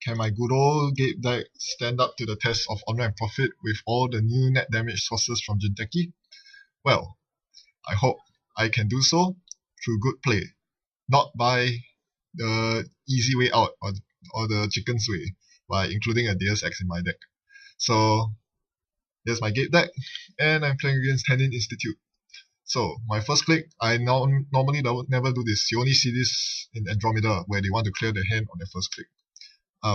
Can my good old Gabe deck stand up to the test of honor and profit with all the new net damage sources from Jinteki? Well, I hope I can do so through good play, not by the easy way out or the chicken's way, by including a Deus Ex in my deck. So, here's my Gabe deck, and I'm playing against Tennin Institute. So, my first click, I normally never do this. You only see this in Andromeda, where they want to clear the hand on their first click,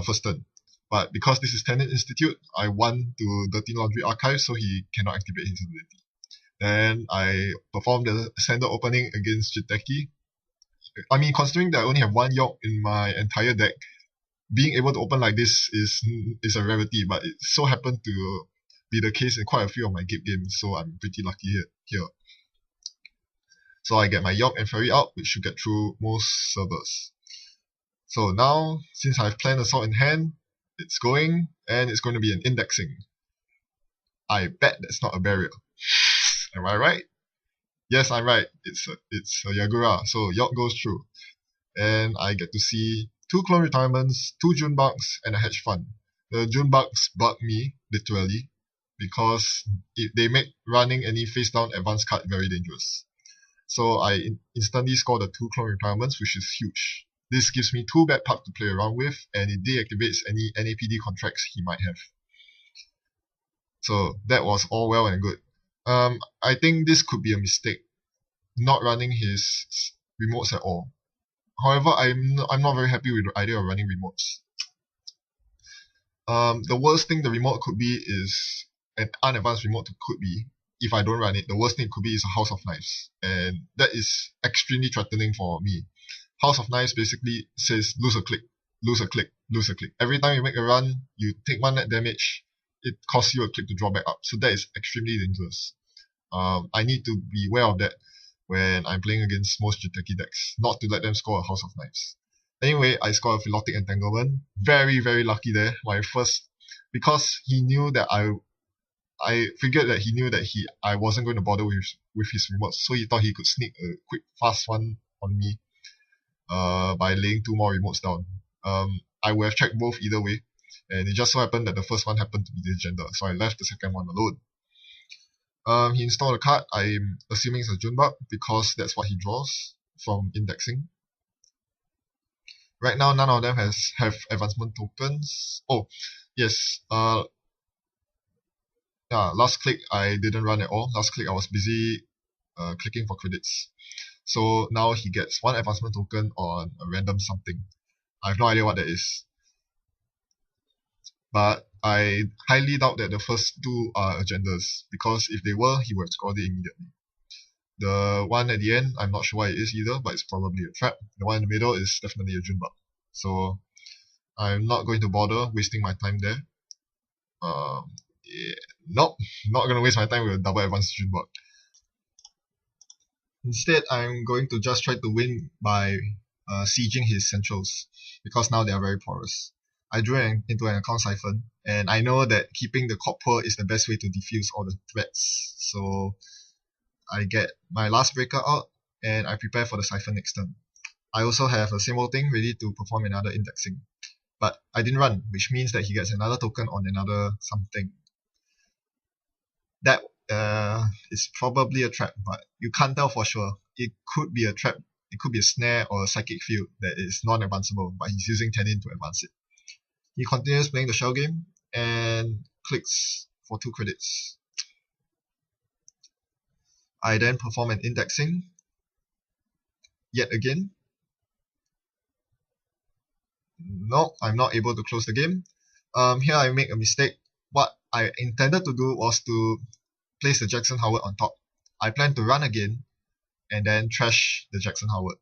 first turn. But because this is Tennin Institute, I want to Dirty Laundry Archive, so he cannot activate his ability. Then I perform the standard opening against Jinteki. I mean, considering that I only have one York in my entire deck, being able to open like this is a rarity, but it so happened to be the case in quite a few of my Gabe games, so I'm pretty lucky here. So I get my York and Ferry out, which should get through most servers. So now, since I've planned Assault in hand, it's going, and it's going to be an indexing. I bet that's not a barrier. Am I right? Yes, I'm right. It's a Yagura, so York goes through. And I get to see 2 clone retirements, 2 June bugs, and a hedge fund. The June bugs bug me, literally, because they make running any face down advanced card very dangerous. So I instantly score the 2 clone retirements, which is huge. This gives me 2 bad puck to play around with, and it deactivates any NAPD contracts he might have. So that was all well and good. I think this could be a mistake, not running his remotes at all. However, I'm not very happy with the idea of running remotes. The worst thing the remote could be is an unadvanced remote could be. If I don't run it, the worst thing it could be is a House of Knives, and that is extremely threatening for me. House of Knives basically says lose a click, lose a click, lose a click. Every time you make a run, you take 1 net damage, it costs you a click to draw back up. So that is extremely dangerous. I need to be aware of that when I'm playing against most Jinteki decks, not to let them score a House of Knives. Anyway, I scored a Philotic Entanglement. Very, very lucky there. My first, because he knew that I figured that he knew that I wasn't going to bother with his remotes, so he thought he could sneak a quick, fast one on me by laying 2 more remotes down. I would have checked both either way, and it just so happened that the first one happened to be this gender, so I left the second one alone. He installed a card, I'm assuming it's a Junebug, because that's what he draws from indexing. Right now, none of them have advancement tokens. Oh, yes. Last click, I didn't run at all. Last click, I was busy clicking for credits. So now he gets 1 advancement token on a random something. I have no idea what that is. But I highly doubt that the first 2 are agendas, because if they were, he would have scored it immediately. The one at the end, I'm not sure what it is either, but it's probably a trap. The one in the middle is definitely a Junebug. So I'm not going to bother wasting my time there. Nope, not going to waste my time with a double advanced Junebug. Instead, I'm going to just try to win by sieging his centrals, because now they are very porous. I drew into an account siphon, and I know that keeping the cop poor is the best way to defuse all the threats. So I get my last breaker out, and I prepare for the siphon next turn. I also have a same old thing ready to perform another indexing. But I didn't run, which means that he gets another token on another something. That is probably a trap, but you can't tell for sure. It could be a trap, it could be a snare or a psychic field that is non-advanceable, but he's using Tennin to advance it. He continues playing the shell game and clicks for 2 credits. I then perform an indexing yet again. No, I'm not able to close the game. Here I make a mistake. What I intended to do was to place the Jackson Howard on top. I plan to run again and then trash the Jackson Howard,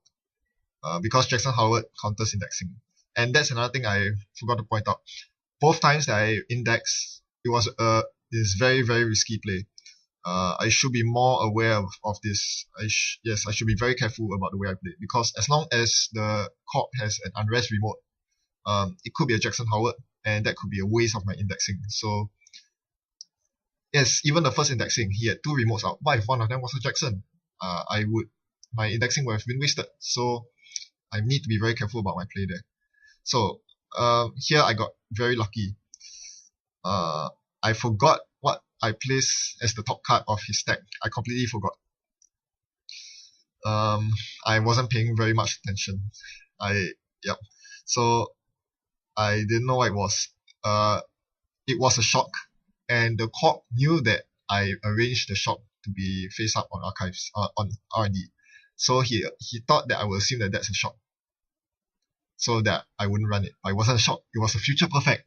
because Jackson Howard counters indexing. And that's another thing I forgot to point out. Both times that I index, is very, very risky play. I should be more aware of this. I should be very careful about the way I play, because as long as the corp has an unrest remote, it could be a Jackson Howard, and that could be a waste of my indexing. So yes, even the first indexing, he had 2 remotes out. What if one of them was a Jackson? My indexing would have been wasted. So I need to be very careful about my play there. So Here I got very lucky. I forgot what I placed as the top card of his stack. I completely forgot. I wasn't paying very much attention. Yep. So I didn't know what it was. It was a shock, and the corp knew that I arranged the shop to be face up on archives, on R&D. So he thought that I would assume that that's a shock, so that I wouldn't run it. But it wasn't a shock. It was a future perfect.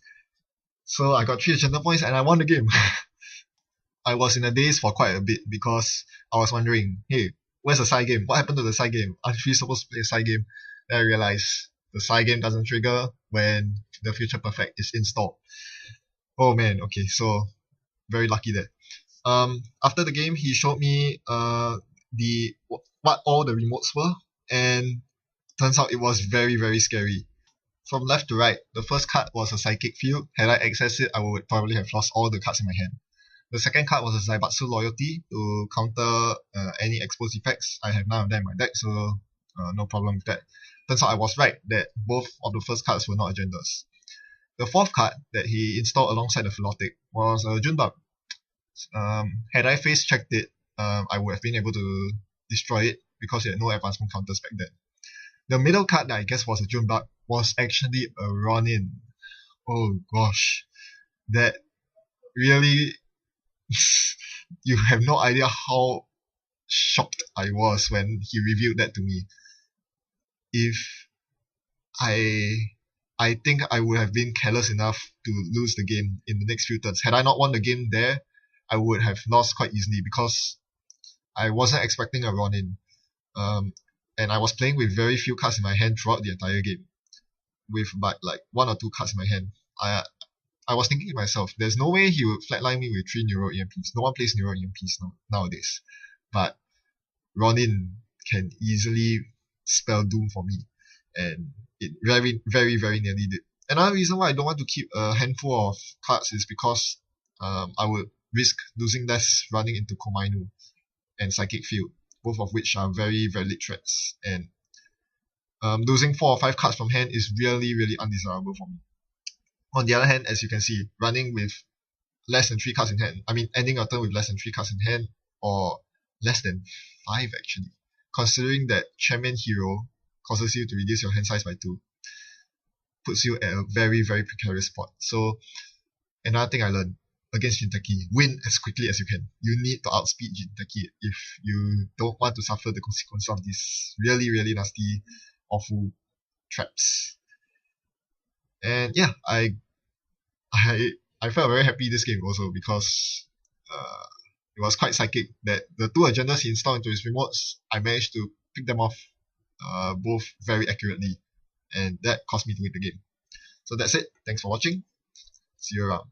So I got 3 agenda points and I won the game. I was in a daze for quite a bit because I was wondering, hey, where's the side game? What happened to the side game? Aren't we supposed to play a side game? Then I realized the side game doesn't trigger when the future perfect is installed. Oh man, okay, so very lucky there. After the game, he showed me what all the remotes were, and turns out it was very, very scary. From left to right, the first card was a psychic field. Had I accessed it, I would probably have lost all the cards in my hand. The second card was a Zaibatsu loyalty to counter any exposed effects. I have none of them in my deck, so no problem with that. Turns out I was right that both of the first cards were not agendas. The fourth card that he installed alongside the Philotic was a Junebug. Had I face checked it, I would have been able to destroy it because it had no advancement counters back then. The middle card that I guess was a Junebug was actually a Ronin. Oh gosh, that really you have no idea how shocked I was when he revealed that to me. If I think I would have been careless enough to lose the game in the next few turns. Had I not won the game there, I would have lost quite easily because I wasn't expecting a Ronin. And I was playing with very few cards in my hand throughout the entire game, with but like 1 or 2 cards in my hand. I was thinking to myself, there's no way he would flatline me with 3 Neuro EMPs. No one plays Neuro EMPs nowadays. But Ronin can easily spell doom for me, and it very, very, very nearly did. Another reason why I don't want to keep a handful of cards is because I would risk losing less running into Komainu and Psychic Field, both of which are very valid threats. And losing 4 or 5 cards from hand is really, really undesirable for me. On the other hand, as you can see, running with less than 3 cards in hand, I mean ending your turn with less than 3 cards in hand, or less than 5 actually, considering that Chairman Hero causes you to reduce your hand size by 2, puts you at a very, very precarious spot. So another thing I learned, against Jinteki, win as quickly as you can. You need to outspeed Jinteki if you don't want to suffer the consequence of these really, really nasty, awful traps. And yeah, I felt very happy this game also because it was quite psychic that the 2 agendas he installed into his remotes, I managed to pick them off both very accurately, and that caused me to win the game. So that's it. Thanks for watching. See you around.